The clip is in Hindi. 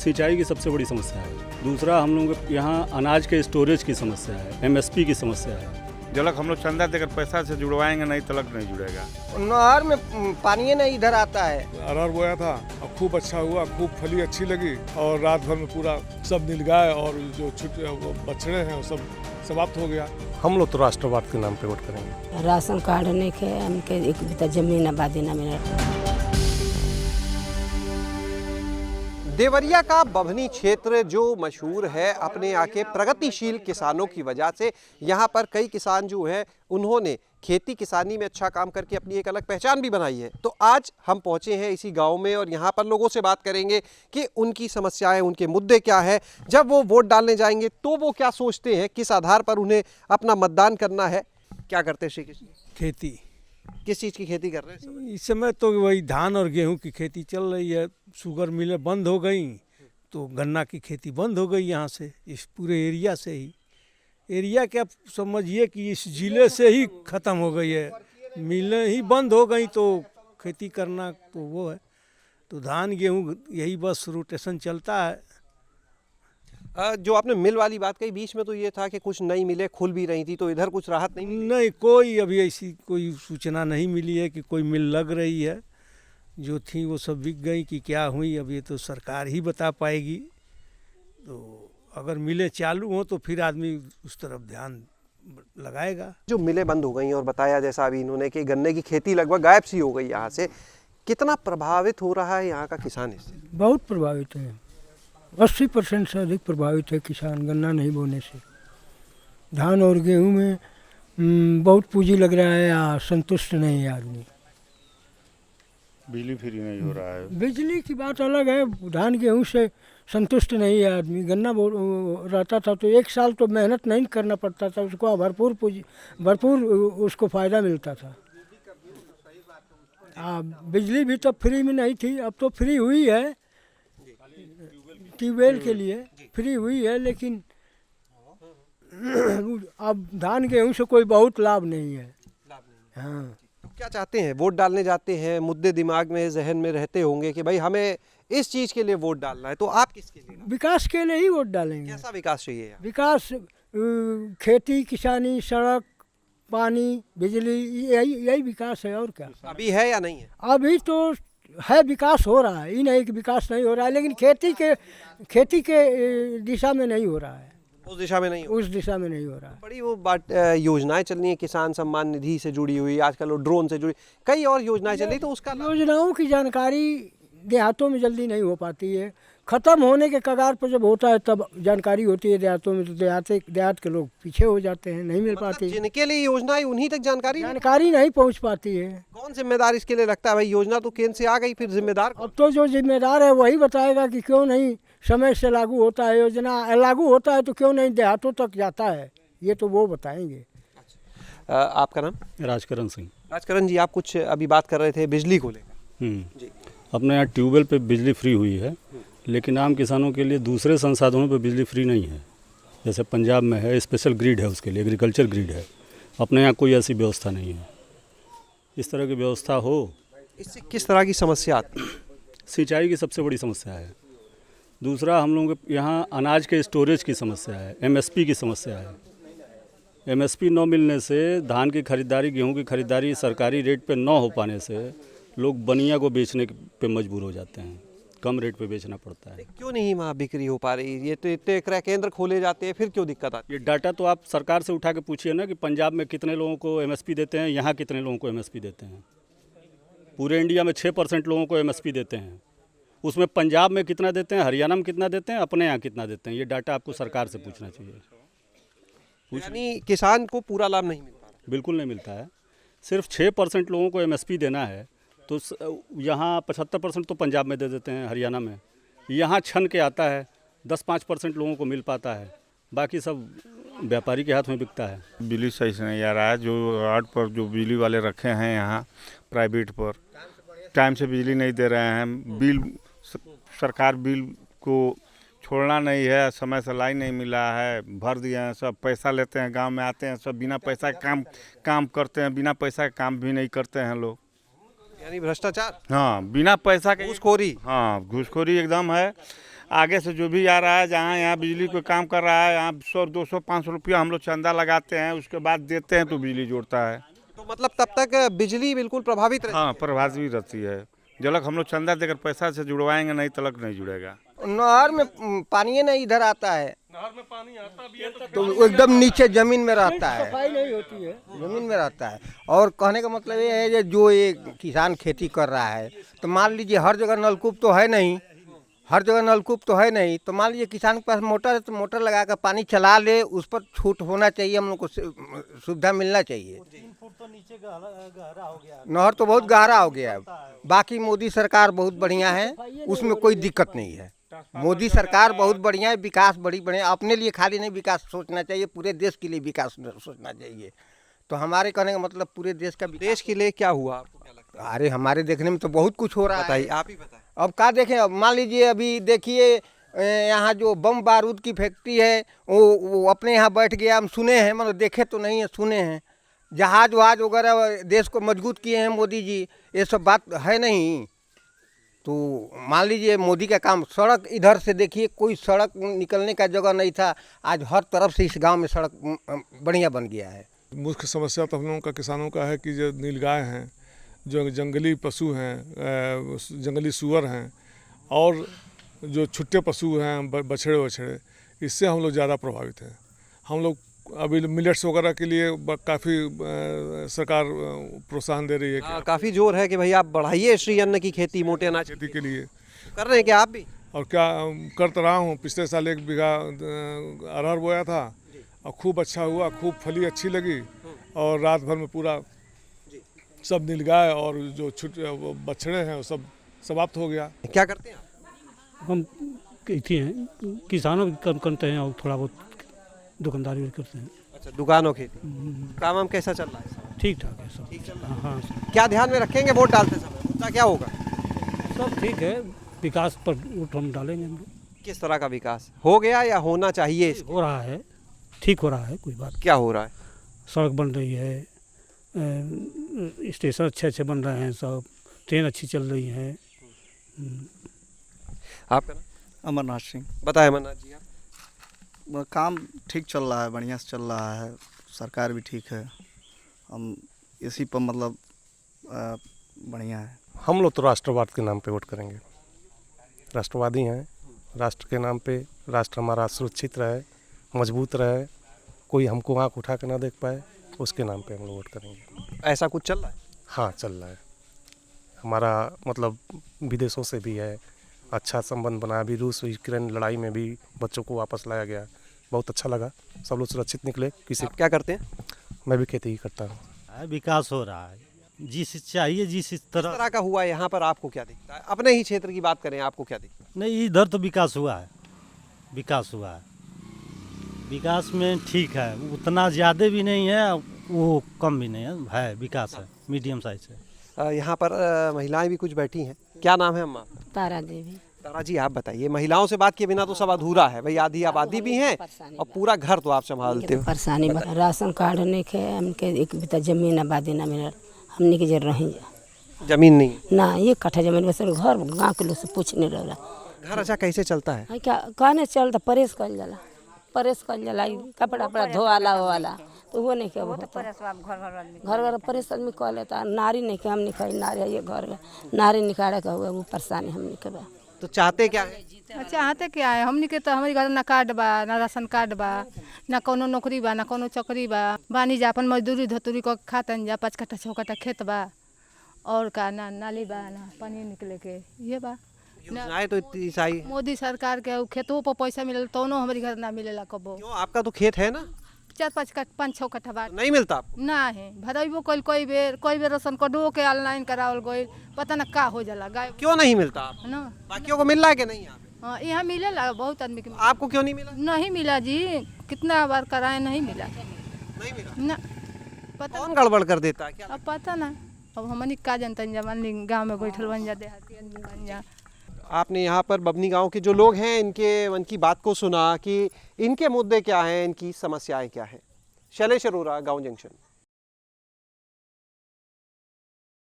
सिंचाई की सबसे बड़ी समस्या है। दूसरा, हम लोगों के यहाँ अनाज के स्टोरेज की समस्या है, एमएसपी की समस्या है। जब तक हम लोग चंदा देकर पैसा से जुड़वाएंगे नहीं तलक नहीं जुड़ेगा। नहर में पानी नहीं इधर आता है। अरहर बोया था और खूब अच्छा हुआ, खूब फली अच्छी लगी और रात भर में पूरा सब नील गाय और जो छुट्टे बछड़े हैं वो सब समाप्त हो गया। हम लोग तो राष्ट्रवाद के नाम पे वोट करेंगे। राशन कार्ड नहीं खे हमके एक बिता जमीन आबादी ना मिला। देवरिया का बभनी क्षेत्र जो मशहूर है अपने यहाँ के प्रगतिशील किसानों की वजह से, यहाँ पर कई किसान जो हैं उन्होंने खेती किसानी में अच्छा काम करके अपनी एक अलग पहचान भी बनाई है। तो आज हम पहुँचे हैं इसी गांव में और यहाँ पर लोगों से बात करेंगे कि उनकी समस्याएं, उनके मुद्दे क्या है, जब वो वोट डालने जाएंगे तो वो क्या सोचते हैं, किस आधार पर उन्हें अपना मतदान करना है। क्या करते हैं श्री कृष्ण? खेती। किस चीज़ की खेती कर रहे हैं इस समय तो वही धान और गेहूं की खेती चल रही है। शुगर मिलें बंद हो गई तो गन्ना की खेती बंद हो गई यहाँ से, इस पूरे एरिया से ही। एरिया क्या समझिए कि इस जिले से ही ख़त्म हो गई है। मिलें ही बंद हो गई तो खेती करना तो वो है। तो धान गेहूं यही बस रोटेशन चलता है। जो आपने मिल वाली बात कही, बीच में तो ये था कि कुछ नई मिलें खुल भी रही थी, तो इधर कुछ राहत नहीं कोई अभी ऐसी कोई सूचना नहीं मिली है कि कोई मिल लग रही है। जो थी वो सब बिक गई कि क्या हुई, अब ये तो सरकार ही बता पाएगी। तो अगर मिलें चालू हो तो फिर आदमी उस तरफ ध्यान लगाएगा। जो मिलें बंद हो गई और बताया जैसा अभी इन्होंने कि गन्ने की खेती लगभग गायब सी हो गई यहाँ से, कितना प्रभावित हो रहा है यहाँ का किसान इससे? बहुत प्रभावित है। 80% से अधिक प्रभावित है किसान गन्ना नहीं बोने से। धान और गेहूं में बहुत पूंजी लग रहा है या संतुष्ट नहीं है आदमी। बिजली फ्री नहीं हो रहा है। बिजली की बात अलग है, धान गेहूं से संतुष्ट नहीं है आदमी। गन्ना रहता था तो एक साल तो मेहनत नहीं करना पड़ता था, उसको भरपूर उसको फ़ायदा मिलता था। बिजली भी तो फ्री में नहीं थी, अब तो फ्री हुई है। ट्यूबवेल के लिए फ्री हुई है, लेकिन अब धान गेहूं से कोई बहुत लाभ नहीं है। हाँ, तो क्या चाहते हैं? वोट डालने जाते हैं, मुद्दे दिमाग में जहन में रहते होंगे कि भाई हमें इस चीज़ के लिए वोट डालना है, तो आप किसके लिए? विकास के लिए ही वोट डालेंगे। कैसा विकास चाहिए? विकास खेती किसानी, सड़क, पानी, बिजली, यही विकास है और क्या। अभी है या नहीं है? अभी तो है, विकास हो रहा है, ये नहीं कि विकास नहीं हो रहा है, लेकिन खेती के दिशा में नहीं हो रहा है। उस दिशा में नहीं, उस दिशा में नहीं हो रहा है। बड़ी वो बात योजनाएं चल रही हैं, किसान सम्मान निधि से जुड़ी हुई, आजकल वो ड्रोन से जुड़ी कई और योजनाएं चल रही, तो उसका योजनाओं की जानकारी देहातों में जल्दी नहीं हो पाती है। ख़त्म होने के कगार पर जब होता है तब जानकारी होती है देहातों में, तो देहात के लोग पीछे हो जाते हैं, नहीं मिल पाती। जिनके लिए योजना है उन्हीं तक जानकारी नहीं पहुंच पाती है। कौन जिम्मेदार इसके लिए लगता है? भाई योजना तो केंद्र से आ गई, फिर जिम्मेदार अब तो जो जिम्मेदार है वही बताएगा कि क्यों नहीं समय से लागू होता है। योजना लागू होता है तो क्यों नहीं देहातों तक जाता है, ये तो वो बताएंगे। आपका नाम? राजकरण सिंह। राजकरण जी, आप कुछ अभी बात कर रहे थे बिजली को लेकर। जी, अपने यहाँ ट्यूबवेल पे बिजली फ्री हुई है, लेकिन आम किसानों के लिए दूसरे संसाधनों पे बिजली फ्री नहीं है। जैसे पंजाब में है, स्पेशल ग्रिड है, उसके लिए एग्रीकल्चर ग्रिड है। अपने यहाँ कोई ऐसी व्यवस्था नहीं है। इस तरह की व्यवस्था हो। इससे किस तरह की समस्या आती है? सिंचाई की सबसे बड़ी समस्या है। दूसरा, हम लोगों के यहाँ अनाज के स्टोरेज की समस्या है, एमएसपी की समस्या है। एमएसपी न मिलने से धान की खरीदारी, गेहूं की खरीदारी सरकारी रेट पे न हो पाने से लोग बनिया को बेचने पे मजबूर हो जाते हैं, कम रेट पे बेचना पड़ता है। क्यों नहीं वहाँ बिक्री हो पा रही? ये तो इतने क्रय केंद्र खोले जाते हैं, फिर क्यों दिक्कत आती है? ये डाटा तो आप सरकार से उठा के पूछिए ना कि पंजाब में कितने लोगों को एमएसपी देते हैं, यहाँ कितने लोगों को एमएसपी देते हैं। पूरे इंडिया में 6% लोगों को एमएसपी देते हैं, उसमें पंजाब में कितना देते हैं, हरियाणा में कितना देते हैं, अपने यहाँ कितना देते हैं। ये डाटा आपको सरकार से पूछना चाहिए। यानी किसान को पूरा लाभ नहीं मिलता? बिल्कुल नहीं मिलता है। सिर्फ 6% लोगों को एमएसपी देना है, तो यहाँ 75% तो पंजाब में दे देते हैं, हरियाणा में। यहाँ छन के आता है, 10-5% लोगों को मिल पाता है, बाकी सब व्यापारी के हाथ में बिकता है। बिजली सही से नहीं आ रहा है। जो वार्ड पर जो बिजली वाले रखे हैं यहाँ प्राइवेट पर, टाइम से बिजली नहीं दे रहे हैं। बिल सरकार बिल को छोड़ना नहीं है, समय से लाइन नहीं मिला है, भर दिए हैं, सब पैसा लेते हैं, गांव में आते हैं, सब बिना पैसा काम करते हैं, बिना पैसा का काम भी नहीं करते हैं लोग। यानी भ्रष्टाचार? हाँ, बिना पैसा के घूसखोरी। हाँ, घूसखोरी एकदम है। आगे से जो भी आ रहा है, जहाँ यहाँ बिजली को काम कर रहा है, यहाँ 100, 200, 500 रुपया हम लोग चंदा लगाते हैं, उसके बाद देते हैं तो बिजली जोड़ता है। तो मतलब तब तक बिजली बिल्कुल प्रभावित रहती हाँ, प्रभावित रहती है। जब तक हम लोग चंदा देकर पैसा से जुड़वाएंगे नहीं, तलक नहीं जुड़ेगा। नहर में पानी नहीं इधर आता है, नहर में पानी आता भी है तो एकदम नीचे जमीन में रहता है, सफाई नहीं होती है। जमीन में रहता है। और कहने का मतलब ये है कि जो ये किसान खेती कर रहा है, तो मान लीजिए हर जगह नलकूप तो है नहीं, हर जगह नलकूप तो है नहीं, तो मान लीजिए किसान के पास मोटर है तो मोटर लगा कर पानी चला ले, उस पर छूट होना चाहिए, हम लोग को सुविधा मिलना चाहिए। नहर तो बहुत गहरा हो गया है। बाकी मोदी सरकार बहुत बढ़िया है, उसमें कोई दिक्कत नहीं है। मोदी सरकार बहुत बढ़िया है, विकास बड़ी बढ़िया, अपने लिए खाली नहीं विकास सोचना चाहिए, पूरे देश के लिए विकास सोचना चाहिए। तो हमारे कहने का मतलब पूरे देश का देश के लिए क्या हुआ आपको क्या लगता अरे हमारे देखने में तो बहुत कुछ हो रहा है? है। बताइए, आप ही बताएं। अब क्या देखें, अब मान लीजिए अभी देखिए यहाँ जो बम बारूद की फैक्ट्री है वो अपने यहाँ बैठ गया, हम सुने हैं, मतलब देखे तो नहीं है, सुने हैं। जहाज वहाज वगैरह देश को मजबूत किए हैं मोदी जी, ये सब बात है नहीं। तो मान लीजिए मोदी का काम, सड़क इधर से देखिए कोई सड़क निकलने का जगह नहीं था, आज हर तरफ से इस गांव में सड़क बढ़िया बन गया है। मुख्य समस्या तो हम लोगों का किसानों का है कि जो नीलगाय हैं, जो जंगली पशु हैं, जंगली सूअर हैं, और जो छुट्टे पशु हैं बछड़े वछड़े, इससे हम लोग ज़्यादा प्रभावित हैं। हम लोग अभी मिलेट्स वगैरह के लिए काफ़ी सरकार प्रोत्साहन दे रही है। काफ़ी जोर है कि भाई आप बढ़ाइए श्री अन्न की खेती, मोटे अनाज खेती के लिए कर रहे हैं क्या आप भी? और क्या करता रहा हूँ। पिछले साल 1 बीघा अरहर बोया था और खूब अच्छा हुआ, खूब फली अच्छी लगी, और रात भर में पूरा सब नीलगाय और जो बछड़े हैं वो सब समाप्त हो गया। क्या करते हैं आप? हम खेती हैं, किसानों की काम करते हैं और थोड़ा बहुत दुकानदारी भी करते हैं। अच्छा, दुकानों खेती, काम हम कैसा चल रहा है सब? ठीक ठाक है सब। ठीक चल रहा है। हाँ, क्या ध्यान में रखेंगे वोट डालते समय, मुद्दा क्या होगा? सब ठीक है, विकास पर वोट हम डालेंगे। हम लोग किस तरह का विकास हो गया या होना चाहिए? हो रहा है, ठीक हो रहा है, कोई बात। क्या हो रहा है? सड़क बन रही है, स्टेशन अच्छे अच्छे बन रहे हैं, सब ट्रेन अच्छी चल रही है। आपका नाम? अमरनाथ सिंह। बताएं अमरनाथ जी, आप? काम ठीक चल रहा है, बढ़िया से चल रहा है, सरकार भी ठीक है, हम इसी पर मतलब बढ़िया है। हम लोग तो राष्ट्रवाद के नाम पे वोट करेंगे, राष्ट्रवादी हैं। राष्ट्र के नाम पे, राष्ट्र हमारा सुरक्षित रहे, मजबूत रहे, कोई हमको आँख उठा के ना देख पाए, उसके नाम पे हम लोग वोट करेंगे। ऐसा कुछ चल रहा है? हाँ, चल रहा है। हमारा मतलब विदेशों से भी है, अच्छा संबंध बना। अभी रूस यूक्रेन लड़ाई में भी बच्चों को वापस लाया गया, बहुत अच्छा लगा, सब लोग सुरक्षित निकले। किसी आप क्या करते हैं? मैं भी खेती ही करता हूँ। विकास हो रहा है, जिस चाहिए जिस तरह का हुआ यहाँ पर, आपको क्या दिखता है? अपने ही क्षेत्र की बात करें, आपको क्या दिखता है? नहीं, इधर तो विकास हुआ है, विकास हुआ है, विकास में ठीक है, उतना ज़्यादा भी नहीं है, वो कम भी नहीं है, विकास है, मीडियम साइज है। यहाँ पर महिलाएं भी कुछ बैठी हैं। क्या नाम है अम्मा? तारा देवी। तारा जी, आप बताइए, महिलाओं से बात किए बिना तो सब अधूरा है भाई, आधी आबादी भी है और पूरा घर तो आप संभालते हो। परेशानी राशन कार्ड नहीं खे, हमके एक बिता जमीन आबादी ना मिलल, हमने के जर रही जमीन नहीं ना, ये कट्ठा जमीन बस घर गाँव के लोग से पूछ नहीं रहा। घर अच्छा कैसे चलता है? क्या कहने चलता, परेश कल जाला, परेश कल जाला, कपड़ा वपड़ा धोवाला होवाला तो वो नहीं के होता। घर घर परेश आदमी कह लेता, नारी नहीं के, हम नहीं खाई नारी, ये घर नारी निकाले का हुआ वो परेशानी हमने के बा। तो चाहते क्या है? चाहते क्या है हमने के? तो हमारे घर ना कार्ड बा, ना राशन कार्ड बा, ना कोनो नौकरी बा, ना कोनो चौकरी बा, बानी जा अपन मजदूरी धतूरी को खातन जा, 5 कट्ठा 6 कट्ठा खेत बा, और का ना नाली बा, ना पानी निकले के, ये बा। योजनाएं तो इतनी सारी मोदी सरकार के खेतों पर पैसा मिलल तो हमारे घर ना मिलेला कबो। क्यों? आपका तो खेत है ना? 4-5 कट्ठा बा। नहीं मिलता आपको? ना है, भरइबो कई बेर राशन कार्डो के ऑनलाइन करावल गई, पता ना का हो जाला। गाय क्यों नहीं मिलता आप? ना बाकियों को मिल रहा है कि नहीं? हाँ, यहाँ मिलेला, बहुत आदमी के। आपको क्यों नहीं मिला? नहीं मिला जी, कितना बार कराए, नहीं मिला। नहीं मिला ना, पता कौन गड़बड़ कर देता है क्या? अब पता ना, अब हमनी का जनता जमान गाँव में बैठल बन जा, देहाती आदमी बन जा। आपने यहाँ पर बभनी गांव के जो लोग हैं इनकी बात को सुना कि इनके मुद्दे क्या हैं, इनकी समस्याएं क्या हैं। शैलेश अरोरा, गांव जंक्शन।